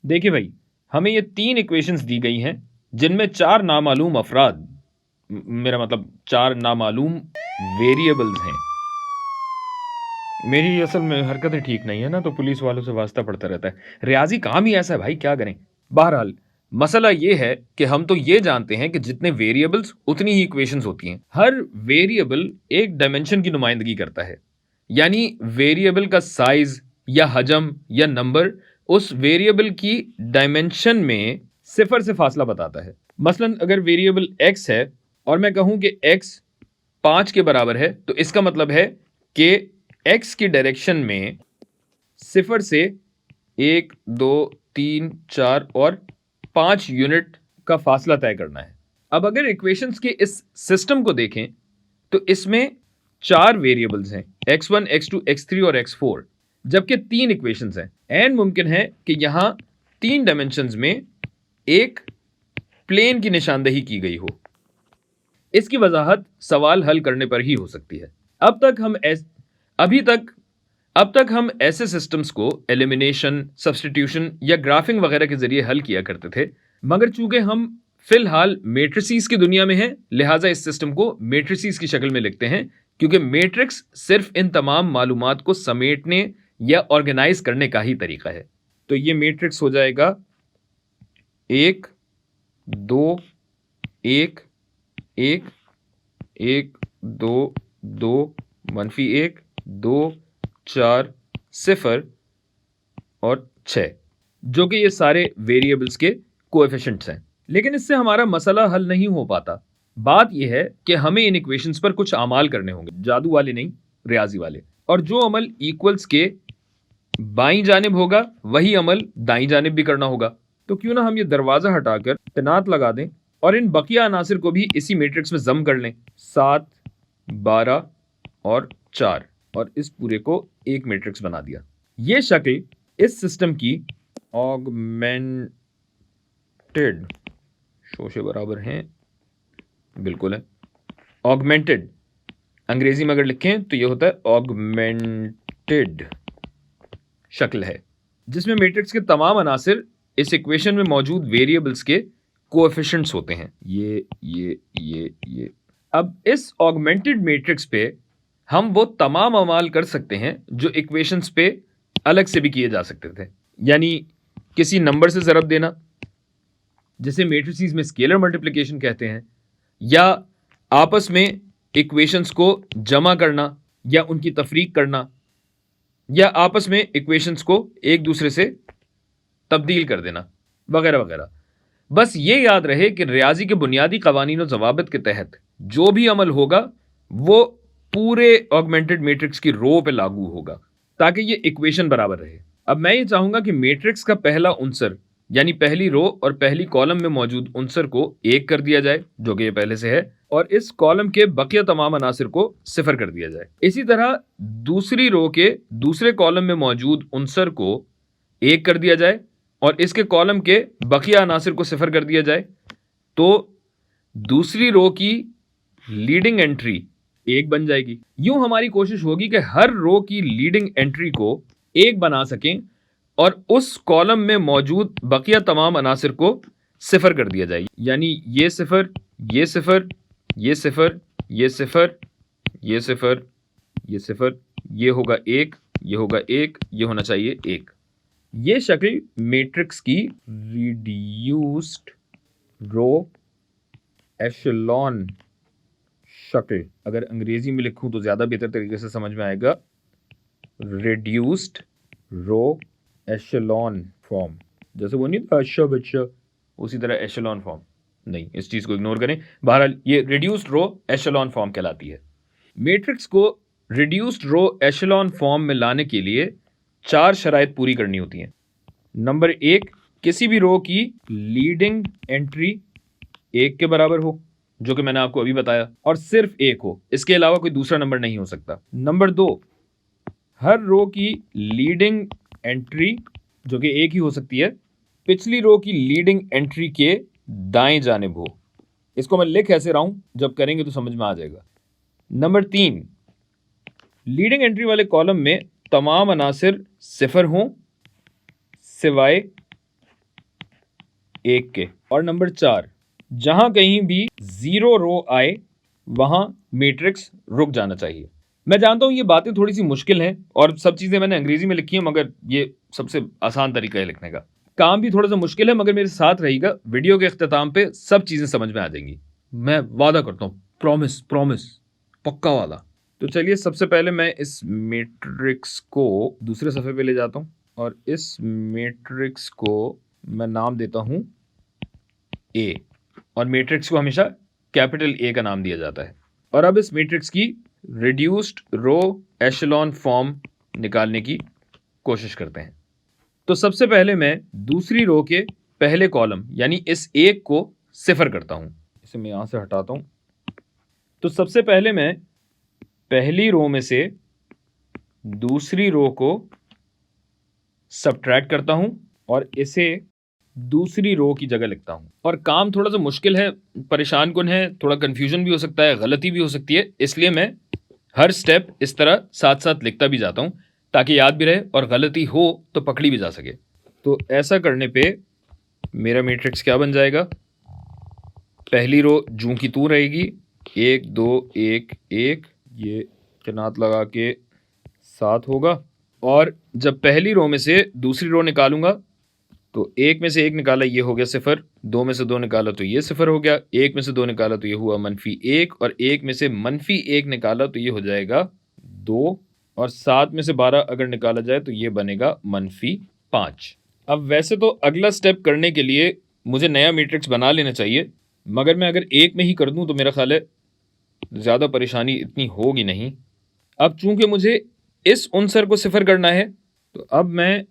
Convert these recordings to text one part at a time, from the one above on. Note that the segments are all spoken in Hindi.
देखिए भाई, हमें ये 3 इक्वेशंस दी गई हैं, जिनमें 4 नामालूम अफ़राद मेरा मतलब 4 नामालूम वेरिएबल्स हैं। मेरी असल में हरकतें ठीक नहीं है ना, तो पुलिस वालों से वास्ता पड़ता रहता है। रियाज़ी काम ही ऐसा है भाई, क्या करें? बहरहाल, मसला ये है कि हम तो ये जानते हैं कि जितने वेरिएबल्स उतनी ही इक्वेशंस होती हैं। हर वेरिएबल एक डायमेंशन की नुमाइंदगी करता है। यानी वेरिएबल का साइज़ या हजम या नंबर उस वेरिएबल की डायमेंशन में सिफर से फासला बताता है। मसलन अगर वेरिएबल x है और मैं कहूं कि x 5 के बराबर है, तो इसका मतलब है कि x की डायरेक्शन में सिफर से 1, 2, 3, 4 और 5 यूनिट का फासला तय करना है। अब अगर इक्वेशंस के इस सिस्टम को देखें तो इसमें 4 वेरिएबल्स हैं, x1, x2, x3 और x4, जबकि 3 इक्वेशंस हैं। एंड मुमकिन है कि यहां 3 डायमेंशंस में एक प्लेन की निशानदेही की गई हो। इसकी वजाहत सवाल हल करने पर ही हो सकती है। अब तक हम ऐसे सिस्टम्स को एलिमिनेशन, सब्स्टिट्यूशन या ग्राफिंग वगैरह के जरिए हल किया करते थे, मगर चूंकि हम फिलहाल मेट्रिसेस की दुनिया में हैं, लिहाजा इस सिस्टम को मेट्रिसेस की शक्ल में लिखते हैं, क्योंकि मैट्रिक्स सिर्फ इन तमाम मालूमात को समेटने या ऑर्गेनाइज करने का ही तरीका है। तो ये मैट्रिक्स हो जाएगा 1, 2, 1, 1, 1, 2, 2, -1, 2, 4, 0 और 6, जो कि ये सारे वेरिएबल्स के कोएफिशिएंट्स हैं। लेकिन इससे हमारा मसला हल नहीं हो पाता। बात यह है कि हमें इन इक्वेशंस पर कुछ अमाल करने होंगे, जादू वाले नहीं, रियाजी वाले। और जो अमल इक्वल्स के बाईं जानिब होगा, वही अमल दाईं जानिब भी करना होगा। तो क्यों ना हम ये दरवाजा हटाकर तैनात लगा दें और इन बकिया अनासिर को भी इसी मैट्रिक्स में जम कर लें, 7, 12 और 4, और इस पूरे को एक मैट्रिक्स बना दिया। ये शक्ल इस सिस्टम की ऑगमेंटेड, शोशे बराबर हैं, बिल्कुल है, ऑगमेंटेड अंग्रेजी में अगर लिखें तो ये होता है ऑगमेंटेड शक्ल है, जिसमें मैट्रिक्स के तमाम अनासिर इस इक्वेशन में मौजूद वेरिएबल्स के कोएफिशिएंट्स होते हैं। ये अब इस ऑगमेंटेड मैट्रिक्स पे हम वो तमाम अमाल कर सकते हैं जो इक्वेशंस पे अलग से भी किए जा सकते थे। यानी किसी नंबर से ज़रब देना, जिसे मैट्रिसेस में स्केलर मल्टीप्लिकेशन कहते हैं, या आपस में इक्वेशंस को जमा करना या उनकी तफरीक करना, या आपस में इक्वेशंस को एक दूसरे से तब्दील कर देना, वगैरह वगैरह। बस ये याद रहे कि रियाजी के बुनियादी कवानीन और जवाबित के तहत जो भी अमल होगा वो पूरे ऑगमेंटेड मैट्रिक्स की रो पे लागू होगा, ताकि ये इक्वेशन बराबर रहे। अब मैं ये चाहूंगा कि मैट्रिक्स का पहला उनसर, यानी पहली रो और पहली कॉलम में मौजूद उनसर को 1 कर दिया जाए, जो कि ये पहले से है, और इस कॉलम के बकिया तमाम अनासिर को 0 कर दिया जाए। इसी तरह दूसरी रो के दूसरे कॉलम में मौजूद उनसर को 1 कर दिया जाए और इसके कॉलम के बकिया अनासिर को 0 कर दिया जाए। तो दूसरी रो की लीडिंग एंट्री 1 बन जाएगी। यूं हमारी कोशिश होगी कि हर रो की लीडिंग एंट्री को 1 बना सकें और उस कॉलम में मौजूद बकिया तमाम अनासिर को 0 कर दिया जाए। यानी ये 0, ये 0, ये 0, ये 0, ये 0, ये 0, ये होगा 1, ये होगा 1, ये होना चाहिए 1। ये शक्ल मैट्रिक्स की रिड्यूस्ड रो एशेलॉन शक्ल, अगर अंग्रेजी में लिखूं तो ज्यादा बेहतर तरीके से समझ में आएगा, रिड्यूस्ड रो एशेलॉन फॉर्म। जैसे वो नहीं था अच्छा बच्चा, उसी तरह एशेलॉन फॉर्म नहीं, इस चीज को इग्नोर करें। बहरहाल ये रिड्यूस्ड रो एशेलॉन फॉर्म कहलाती है। मैट्रिक्स को रिड्यूस्ड रो एशेलॉन फॉर्म में लाने के लिए 4 शराइत पूरी करनी होती हैं। नंबर 1, किसी भी रो की लीडिंग एंट्री 1 के बराबर हो, जो कि मैंने आपको अभी बताया, और सिर्फ 1 हो, इसके अलावा कोई दूसरा नंबर नहीं हो सकता। नंबर 2, हर रो की लीडिंग एंट्री, जो कि 1 ही हो सकती है, पिछली रो की लीडिंग एंट्री के दाएं जानिब हो। इसको मैं लिख ऐसे रहा हूं, जब करेंगे तो समझ में आ जाएगा। नंबर 3, लीडिंग एंट्री वाले कॉलम में तमाम अनासिर 0 हों सिवाय 1 के। और नंबर 4, जहां कहीं भी 0 रो आए वहां मैट्रिक्स रुक जाना चाहिए। मैं जानता हूं ये बातें थोड़ी सी मुश्किल हैं और सब चीजें मैंने अंग्रेजी में लिखी हैं, मगर ये सबसे आसान तरीका है लिखने का। काम भी थोड़ा सा मुश्किल है, मगर मेरे साथ रहिएगा, वीडियो के इख्तिताम पे सब चीजें समझ में आ जाएंगी। मैं वादा करता हूं, प्रॉमिस प्रॉमिस, पक्का वाला। तो चलिए, सबसे पहले मैं इस मैट्रिक्स को दूसरे सफ़े पे ले जाता हूँ और इस मैट्रिक्स को मैं नाम देता हूँ ए, और मैट्रिक्स को हमेशा कैपिटल ए का नाम दिया जाता है। और अब इस मैट्रिक्स की रिड्यूस्ड रो एशेलॉन फॉर्म निकालने की कोशिश करते हैं। तो सबसे पहले मैं दूसरी रो के पहले कॉलम यानी इस एक को सिफर करता हूं। इसे मैं यहां से हटाता हूं। तो सबसे पहले मैं पहली रो में से दूसरी रो को सब्ट्रैक्ट करता हूं और इसे दूसरी रो की जगह लिखता हूं। और काम थोड़ा सा मुश्किल है, परेशान कुन है, थोड़ा कंफ्यूजन भी हो सकता है, गलती भी हो सकती है, इसलिए मैं हर स्टेप इस तरह साथ साथ लिखता भी जाता हूं ताकि याद भी रहे और गलती हो तो पकड़ी भी जा सके। तो ऐसा करने पे मेरा मैट्रिक्स क्या बन जाएगा? पहली रो जूं की तू रहेगी, 1 2 1 1, ये किनात लगा के 7 होगा। और जब पहली रो में से दूसरी रो निकालूंगा तो 1 में से 1 निकाला, ये हो गया 0, 2 में से 2 निकाला तो ये 0 हो गया, 1 में से 2 निकाला तो ये हुआ -1, और 1 में से -1 निकाला तो ये हो जाएगा 2, और 7 में से 12 अगर निकाला जाए तो ये बनेगा -5। अब वैसे तो अगला स्टेप करने के लिए मुझे नया मैट्रिक्स बना लेना चाहिए, मगर मैं अगर एक में ही कर दूं तो मेरा ख्याल है ज़्यादा परेशानी इतनी होगी नहीं। अब चूंकि मुझे इस उनसर को 0 करना है, तो अब मैं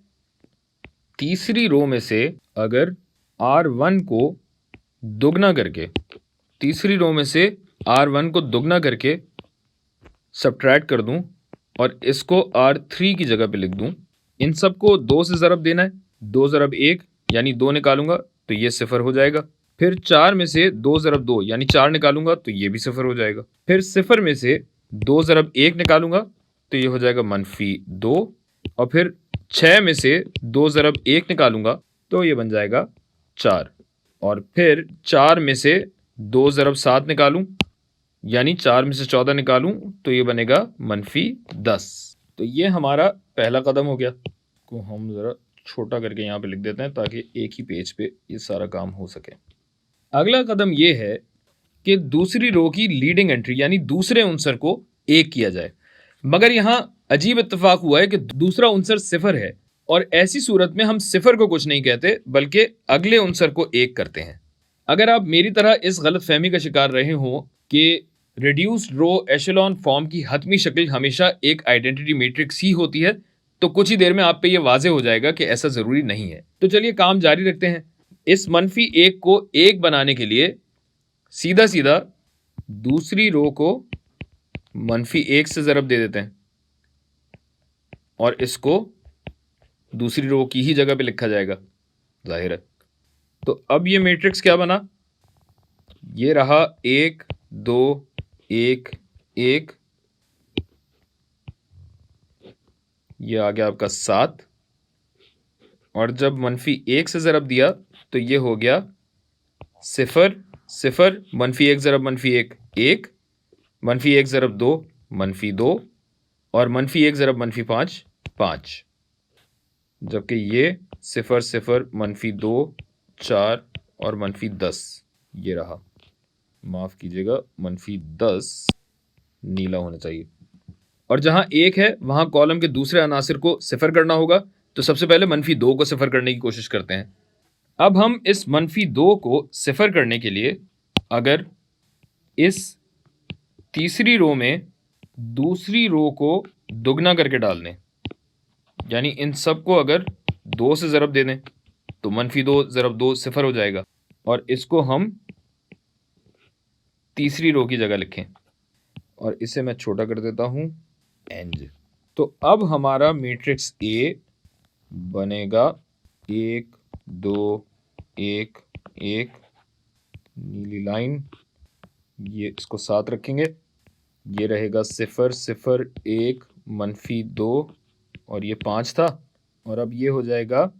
तीसरी रो में से अगर R1 को दुगना करके, तीसरी रो में से R1 को दुगना करके सब्ट्रैक्ट कर दूं और इसको R3 की जगह पे लिख दूं, इन सबको 2 से ज़रब देना है, 2 ज़रब 1 यानी 2 निकालूंगा तो ये 0 हो जाएगा। फिर 4 में से 2 ज़रब 2 यानी 4 निकालूंगा तो ये भी 0 हो जाएगा। फिर 0 में से 2 ज़रब 1 निकालूंगा तो ये हो जाएगा -2, और फिर 6 में से 2 ज़रब 1 निकालूंगा तो ये बन जाएगा 4, और फिर 4 में से 2 ज़रब 7 निकालूं यानी 4 में से 14 निकालूं तो ये बनेगा -10। तो ये हमारा पहला कदम हो गया, को हम ज़रा छोटा करके यहाँ पे लिख देते हैं ताकि एक ही पेज पे ये सारा काम हो सके। अगला कदम ये है कि दूसरी रो की लीडिंग एंट्री यानी दूसरे उनसर को 1 किया जाए, मगर यहाँ अजीब इत्तेफाक हुआ है कि दूसरा उनसर 0 है, और ऐसी सूरत में हम 0 को कुछ नहीं कहते बल्कि अगले उनसर को 1 करते हैं। अगर आप मेरी तरह इस गलत फहमी का शिकार रहे हो कि रिड्यूस्ड रो एशेलॉन फॉर्म की हतमी शक्ल हमेशा एक आइडेंटिटी मैट्रिक्स ही होती है, तो कुछ ही देर में आप पे ये वाजे हो जाएगा कि ऐसा ज़रूरी नहीं है। तो चलिए काम जारी रखते हैं। इस -1 को 1 बनाने के लिए सीधा सीधा दूसरी रो को -1 से ज़रब दे देते हैं और इसको दूसरी रो की ही जगह पे लिखा जाएगा, जाहिर है। तो अब ये मैट्रिक्स क्या बना? ये रहा 1 2 1 1, ये आ गया आपका 7, और जब -1 से ज़रब दिया तो ये हो गया 0 0, -1 ज़रब -1 1, -1 ज़रब 2 -2, और -1 ज़रब -5 5, जबकि ये 0 0 -2 4 और -10 ये रहा। माफ़ कीजिएगा, -10 नीला होना चाहिए। और जहां 1 है वहां कॉलम के दूसरे अनासिर को 0 करना होगा, तो सबसे पहले -2 को 0 करने की कोशिश करते हैं। अब हम इस -2 को 0 करने के लिए अगर इस तीसरी रो में दूसरी रो को दुगना करके डाल दें, यानी इन सब को अगर 2 से ज़रब दे दें तो -2 ज़रब 2 0 हो जाएगा, और इसको हम तीसरी रो की जगह लिखें और इसे मैं छोटा कर देता हूं एंज। तो अब हमारा मैट्रिक्स ए बनेगा 1 2 1 1, नीली लाइन, ये इसको साथ रखेंगे, ये रहेगा 0 0 1 -2, और ये 5 था, और अब ये हो जाएगा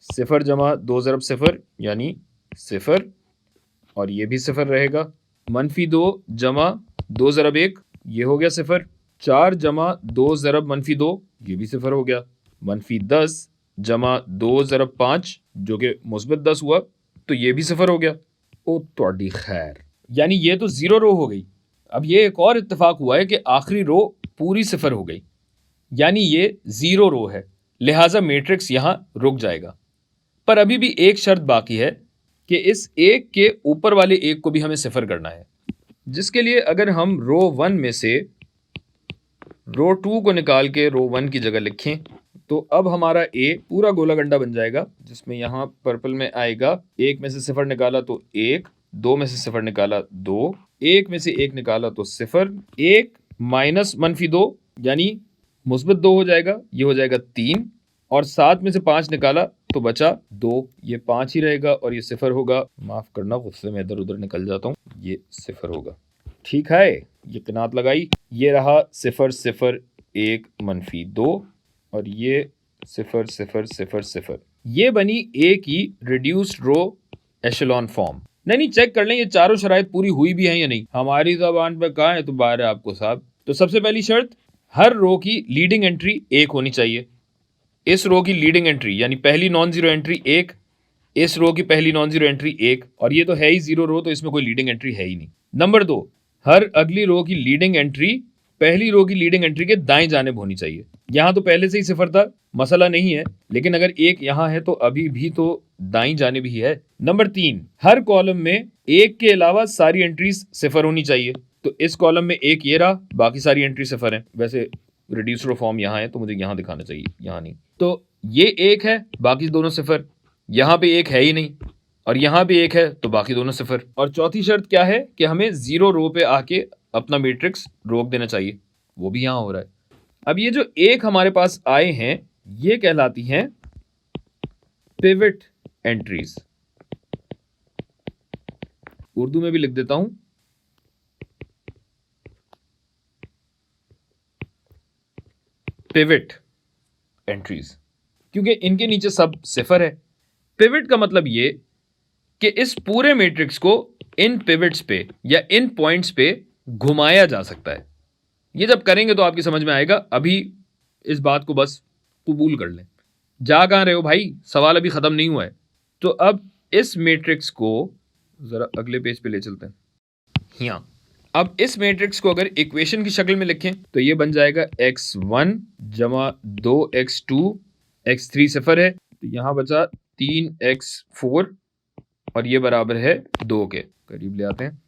0 जमा 2 ज़रब 0 यानी 0 और ये भी 0 रहेगा। -2 जमा 2 ज़रब 1 ये हो गया 0। 4 जमा 2 ज़रब -2 ये भी 0 हो गया। -10 जमा 2 ज़रब 5 जो कि मुस्बत 10 हुआ तो ये भी 0 हो गया। ओ तोड़ी खैर, यानी ये तो 0 रो हो गई। अब ये एक और इत्तेफाक हुआ है कि आखिरी रो पूरी 0 हो गई, यानी ये 0 रो है, लिहाजा मैट्रिक्स यहां रुक जाएगा। पर अभी भी एक शर्त बाकी है कि इस एक के ऊपर वाले एक को भी हमें 0 करना है, जिसके लिए अगर हम रो 1 में से रो 2 को निकाल के रो 1 की जगह लिखें तो अब हमारा ए पूरा गोला गंडा बन जाएगा, जिसमें यहां पर्पल में आएगा 1 में से 0 निकाला तो 1, 2 में से 0 निकाला 2, 1 में से 1 निकाला तो 0, 1 माइनस -2 यानी मुस्बत 2 हो जाएगा, ये हो जाएगा 3, और 7 में से 5 निकाला तो बचा 2, ये 5 ही रहेगा और ये 0 होगा। माफ करना, गुस्से में इधर उधर निकल जाता हूँ, ये 0 होगा। ठीक है, ये किनात लगाई, ये रहा 0 0 1 -2 और ये 0 0 0 0। ये बनी ए की रिड्यूस्ड रो एशेलॉन फॉर्म। नहीं, चेक कर लें ये चारों शराइत पूरी हुई भी हैं या नहीं। हमारी ज़बान पे कहाँ है तो बाहर है आपको साहब। तो सबसे पहली शर्त, हर रो की लीडिंग एंट्री 1 होनी चाहिए। इस रो की लीडिंग एंट्री यानी पहली नॉन जीरो एंट्री 1, इस रो की पहली नॉन जीरो एंट्री 1, और ये तो है ही 0 रो, तो इसमें कोई लीडिंग एंट्री है ही नहीं। नंबर 2, हर अगली रो की लीडिंग एंट्री पहली रो की लीडिंग एंट्री के दाएं जानिब होनी चाहिए। यहां तो पहले से ही 0 था, मसला नहीं है, लेकिन अगर 1 यहां है तो अभी भी तो दाईं जानिब ही है। नंबर 3, हर कॉलम में 1 के अलावा सारी एंट्रीज 0 होनी चाहिए। तो इस कॉलम में 1 ये रहा, बाकी सारी एंट्री 0 है। वैसे रिड्यूस रो फॉर्म यहाँ है तो मुझे यहाँ दिखाना चाहिए, यहाँ नहीं। तो ये 1 है, बाकी दोनों 0, यहाँ पे 1 है ही नहीं, और यहाँ भी 1 है तो बाकी दोनों 0। और चौथी शर्त क्या है कि हमें 0 रो पे आके अपना मैट्रिक्स रोक देना चाहिए, वो भी यहाँ हो रहा है। अब ये जो 1 हमारे पास आए हैं ये कहलाती हैं पिवट एंट्रीज। उर्दू में भी लिख देता हूं, पिवट एंट्रीज, क्योंकि इनके नीचे सब 0 है। पिवट का मतलब ये कि इस पूरे मैट्रिक्स को इन पिवट्स पे या इन पॉइंट्स पे घुमाया जा सकता है। ये जब करेंगे तो आपकी समझ में आएगा, अभी इस बात को बस कबूल कर लें। जा कहां रहे हो भाई, सवाल अभी खत्म नहीं हुआ है। तो अब इस मैट्रिक्स को जरा अगले पेज पे ले चलते हैं। यहां अब इस मैट्रिक्स को अगर इक्वेशन की शक्ल में लिखें तो ये बन जाएगा x1 जमा 2x2, x3 0 है तो यहां बचा 3x4 और ये बराबर है 2 के। करीब ले आते हैं।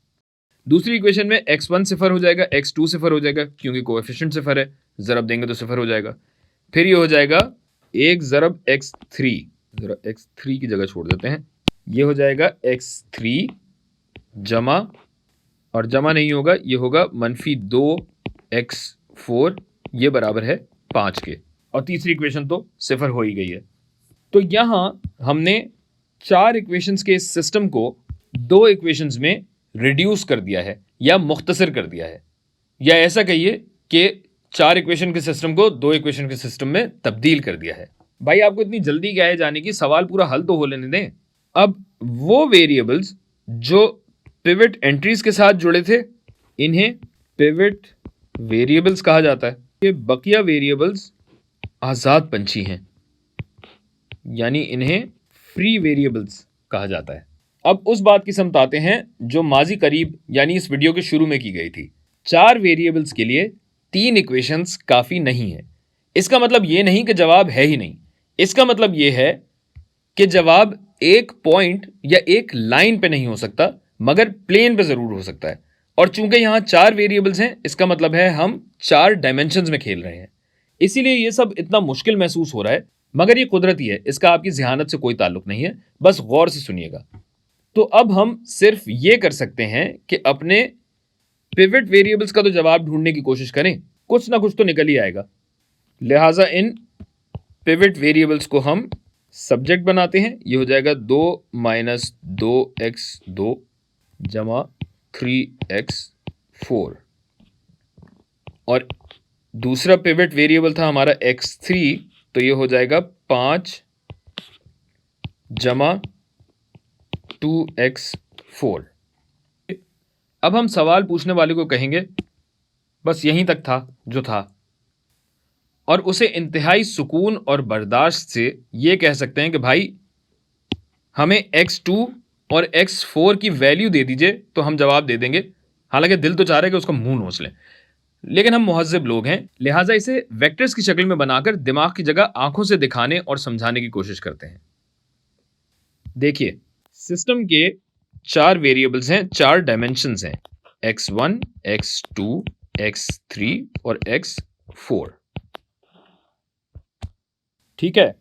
दूसरी इक्वेशन में x1 0 हो जाएगा, x2 0 हो जाएगा क्योंकि कोएफिशिएंट 0 है, ज़रब देंगे तो 0 हो जाएगा। फिर ये हो जाएगा 1 ज़रब x3, जरा x3 की जगह छोड़ देते हैं, ये हो जाएगा x3 जमा, और जमा नहीं होगा, ये होगा -2x4, ये बराबर है 5 के। और तीसरी इक्वेशन तो 0 हो ही गई है। तो यहां हमने 4 इक्वेशंस के इस सिस्टम को 2 इक्वेशंस में रिड्यूस कर दिया है या मुख्तसर कर दिया है, या ऐसा कहिए कि 4 इक्वेशन के सिस्टम को 2 इक्वेशन के सिस्टम में तब्दील कर दिया है। भाई आपको इतनी जल्दी क्या है जाने की, सवाल पूरा हल तो हो लेने दें। अब वो वेरिएबल्स जो पिवट एंट्रीज के साथ जुड़े थे इन्हें पिवट वेरिएबल्स कहा जाता है। ये बकिया वेरिएबल्स आज़ाद पंछी हैं, यानी इन्हें फ्री वेरिएबल्स कहा जाता है। अब उस बात की समत आते हैं जो माजी करीब यानी इस वीडियो के शुरू में की गई थी। 4 वेरिएबल्स के लिए 3 इक्वेशंस काफ़ी नहीं है। इसका मतलब ये नहीं कि जवाब है ही नहीं, इसका मतलब ये है कि जवाब एक पॉइंट या एक लाइन पे नहीं हो सकता, मगर प्लेन पे ज़रूर हो सकता है। और चूंकि यहाँ 4 वेरिएबल्स हैं, इसका मतलब है हम 4 डायमेंशंस में खेल रहे हैं, इसीलिए ये सब इतना मुश्किल महसूस हो रहा है, मगर ये कुदरती है, इसका आपकी ज़हानत से कोई ताल्लुक नहीं है, बस गौर से सुनिएगा। तो अब हम सिर्फ ये कर सकते हैं कि अपने पिवट वेरिएबल्स का तो जवाब ढूंढने की कोशिश करें, कुछ ना कुछ तो निकल ही आएगा। लिहाजा इन पिवट वेरिएबल्स को हम सब्जेक्ट बनाते हैं, ये हो जाएगा 2 माइनस 2x2 जमा 3x4, और दूसरा पिवट वेरिएबल था हमारा x3, तो ये हो जाएगा 5 जमा 2x4। अब हम सवाल पूछने वाले को कहेंगे बस यहीं तक था जो था, और उसे इंतहाई सुकून और बर्दाश्त से ये कह सकते हैं कि भाई हमें x2 और x4 की वैल्यू दे दीजिए, तो हम जवाब दे देंगे। हालांकि दिल तो चाह रहा है कि उसका मुंह नोच लें, लेकिन हम मुहज्जिब लोग हैं, लिहाजा इसे वेक्टर्स की शक्ल में बनाकर दिमाग की जगह आंखों से दिखाने और समझाने की कोशिश करते हैं। देखिए, सिस्टम के 4 वेरिएबल्स हैं, 4 डायमेंशंस हैं, x1, x2, x3 और x4। ठीक है,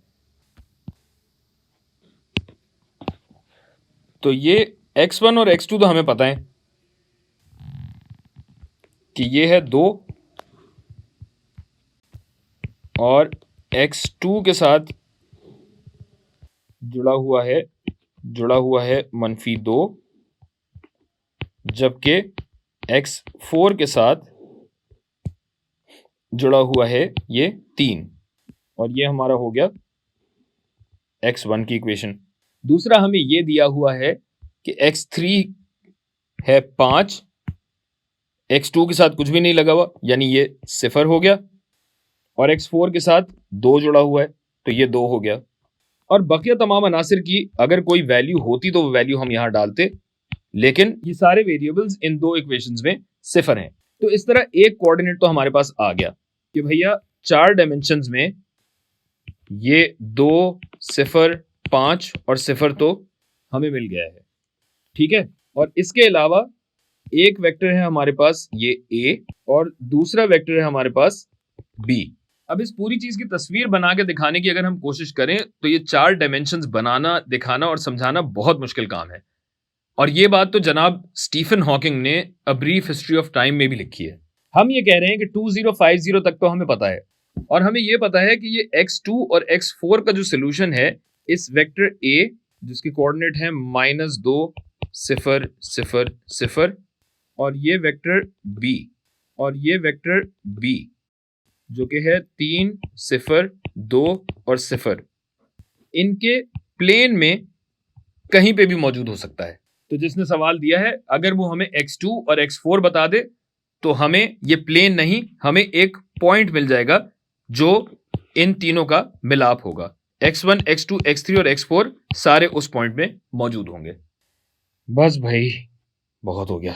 तो ये x1 और x2 तो हमें पता है कि ये है 2, और x2 के साथ जुड़ा हुआ है -2, जबकि x4 के साथ जुड़ा हुआ है ये 3, और ये हमारा हो गया x1 की इक्वेशन। दूसरा हमें ये दिया हुआ है कि x3 है 5, x2 के साथ कुछ भी नहीं लगा हुआ, यानी ये 0 हो गया, और x4 के साथ 2 जुड़ा हुआ है, तो ये 2 हो गया। और बकिया तमाम अनासिर की अगर कोई वैल्यू होती तो वो वैल्यू हम यहां डालते, लेकिन ये सारे वेरिएबल्स इन 2 इक्वेशंस में 0 हैं। तो इस तरह एक कोऑर्डिनेट तो हमारे पास आ गया कि भैया 4 डायमेंशंस में ये 2, 0, 5 और 0 तो हमें मिल गया है। ठीक है, और इसके अलावा एक वेक्टर है हमारे पास ये a, और दूसरा वेक्टर है हमारे पास b। अब इस पूरी चीज की तस्वीर बना के दिखाने की अगर हम कोशिश करें तो ये 4 डायमेंशंस बनाना, दिखाना और समझाना बहुत मुश्किल काम है, और ये बात तो जनाब स्टीफन हॉकिंग ने a brief history of time में भी लिखी है। हम ये कह रहे हैं कि 2050 तक तो हमें पता है, और हमें ये पता है कि ये x2 और x4 का जो सोल्यूशन है इस वेक्टर a, जिसके कोऑर्डिनेट है -2, 0, 0, 0, और ये वेक्टर b, जो कि है 3, 0, 2 और 0, इनके प्लेन में कहीं पे भी मौजूद हो सकता है। तो जिसने सवाल दिया है, अगर वो हमें x2 और x4 बता दे तो हमें ये प्लेन नहीं, हमें एक पॉइंट मिल जाएगा जो इन तीनों का मिलाप होगा। x1, x2, x3 और x4 सारे उस पॉइंट में मौजूद होंगे। बस भाई, बहुत हो गया।